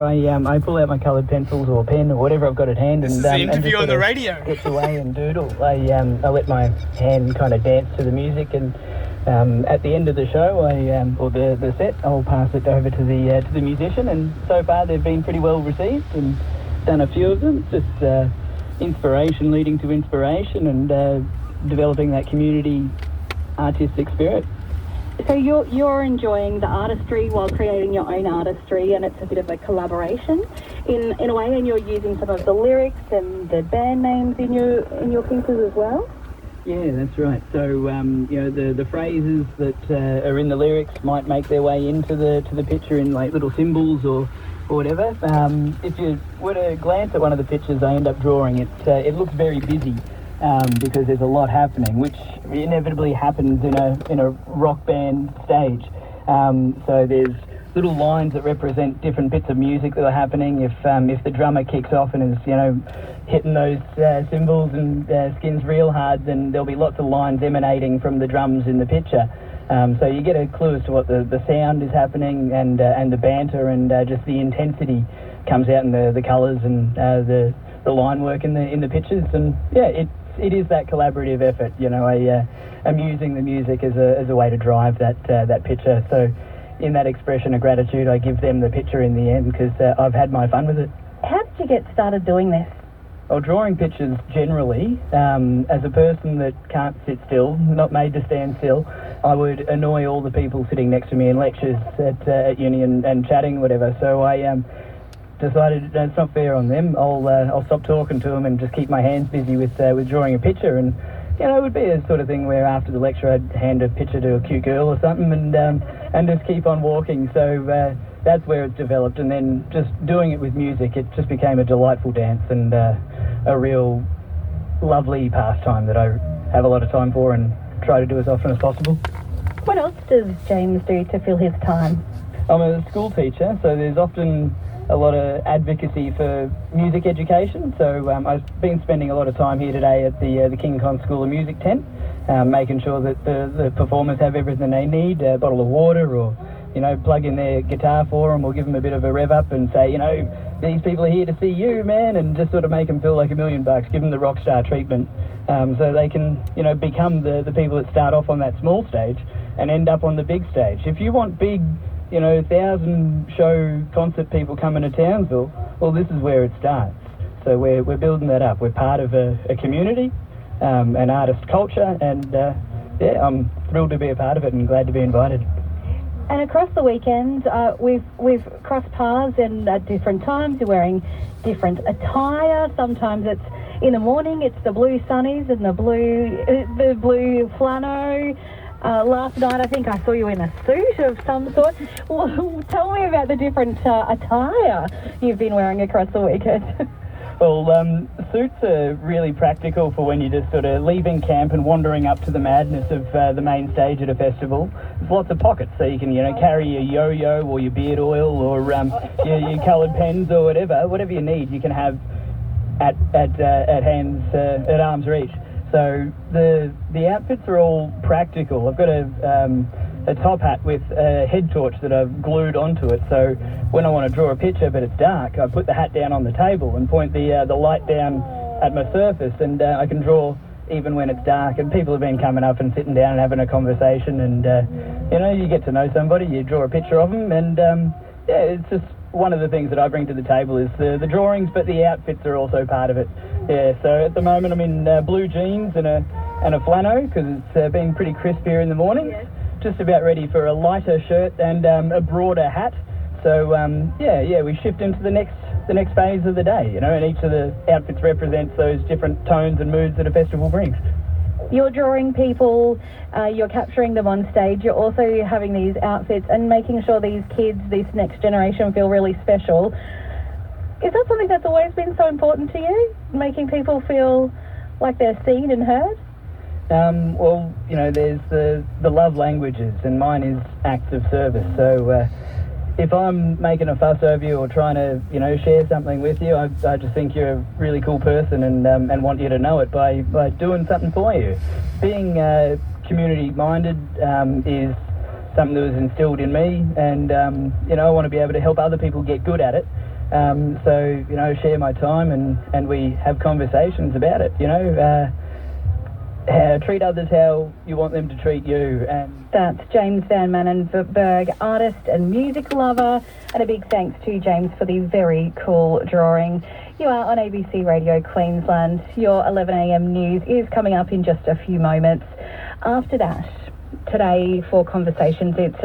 I pull out my coloured pencils or pen or whatever I've got at hand. This and is the and interview just on the sort of radio. Get away and doodle. I let my hand kind of dance to the music, and at the end of the show, or the set, I'll pass it over to the musician. And so far, they've been pretty well received, and done a few of them. Just inspiration leading to inspiration, and developing that community artistic spirit. So you're enjoying the artistry while creating your own artistry, and it's a bit of a collaboration in a way, and you're using some of the lyrics and the band names in your pieces as well. Yeah, that's right. So the phrases that are in the lyrics might make their way into the picture in like little symbols or whatever. If you were to glance at one of the pictures I end up drawing, it looks very busy. Because there's a lot happening, which inevitably happens in a rock band stage. So there's little lines that represent different bits of music that are happening. If the drummer kicks off and is hitting those cymbals and skins real hard, then there'll be lots of lines emanating from the drums in the picture. So you get a clue as to what the sound is happening, and the banter and just the intensity comes out in the colours and the line work in the pictures. And yeah, it is that collaborative effort. I'm using the music as a way to drive that picture. So in that expression of gratitude, I give them the picture in the end, because I've had my fun with it. How did you get started doing this? Well, drawing pictures generally, as a person that can't sit still, not made to stand still, I would annoy all the people sitting next to me in lectures at uni and chatting, whatever. So I decided it's not fair on them. I'll stop talking to them and just keep my hands busy with drawing a picture. And it would be a sort of thing where after the lecture I'd hand a picture to a cute girl or something, and just keep on walking. So that's where it's developed. And then just doing it with music, it just became a delightful dance and a real lovely pastime that I have a lot of time for and try to do as often as possible. What else does James do to fill his time? I'm a school teacher, so there's often a lot of advocacy for music education. So I've been spending a lot of time here today at the King Kong School of Music tent, making sure that the performers have everything they need, a bottle of water, or plug in their guitar for them, or give them a bit of a rev up and say, these people are here to see you, man, and just sort of make them feel like $1 million, give them the rock star treatment, so they can become the people that start off on that small stage and end up on the big stage. If you want big 1,000 show concert people coming to Townsville, well, this is where it starts. So we're building that up. We're part of a community, an artist culture, and I'm thrilled to be a part of it and glad to be invited. And across the weekend, we've crossed paths, and at different times you're wearing different attire. Sometimes it's in the morning, it's the blue sunnies and the blue flannel. Last night I think I saw you in a suit of some sort. Well, tell me about the different attire you've been wearing across the weekend. Well, suits are really practical for when you're just sort of leaving camp and wandering up to the madness of the main stage at a festival. There's lots of pockets, so you can carry your yo-yo or your beard oil or your coloured pens or whatever you need. You can have at arm's reach. So the outfits are all practical. I've got a top hat with a head torch that I've glued onto it. So when I want to draw a picture but it's dark, I put the hat down on the table and point the light down at my surface, and I can draw even when it's dark. And people have been coming up and sitting down and having a conversation, and you get to know somebody, you draw a picture of them, and it's just one of the things that I bring to the table is the drawings, but the outfits are also part of it. Yeah, so at the moment I'm in blue jeans and a flannel because it's been pretty crisp here in the morning. Yes. Just about ready for a lighter shirt and a broader hat. So we shift into the next phase of the day, and each of the outfits represents those different tones and moods that a festival brings. You're drawing people, you're capturing them on stage, you're also having these outfits and making sure these kids, this next generation, feel really special. Is that something that's always been so important to you, making people feel like they're seen and heard? Well, there's the love languages, and mine is acts of service. So if I'm making a fuss over you or trying to, share something with you, I just think you're a really cool person and want you to know it by doing something for you. Being community-minded is something that was instilled in me, and I want to be able to help other people get good at it. So, you know, share my time and we have conversations about it, you know. Treat others how you want them to treat you. And that's James Van Manenberg, artist and music lover, and a big thanks to James for the very cool drawing. You are on ABC Radio Queensland. Your 11am news is coming up in just a few moments. After that, today for Conversations, it's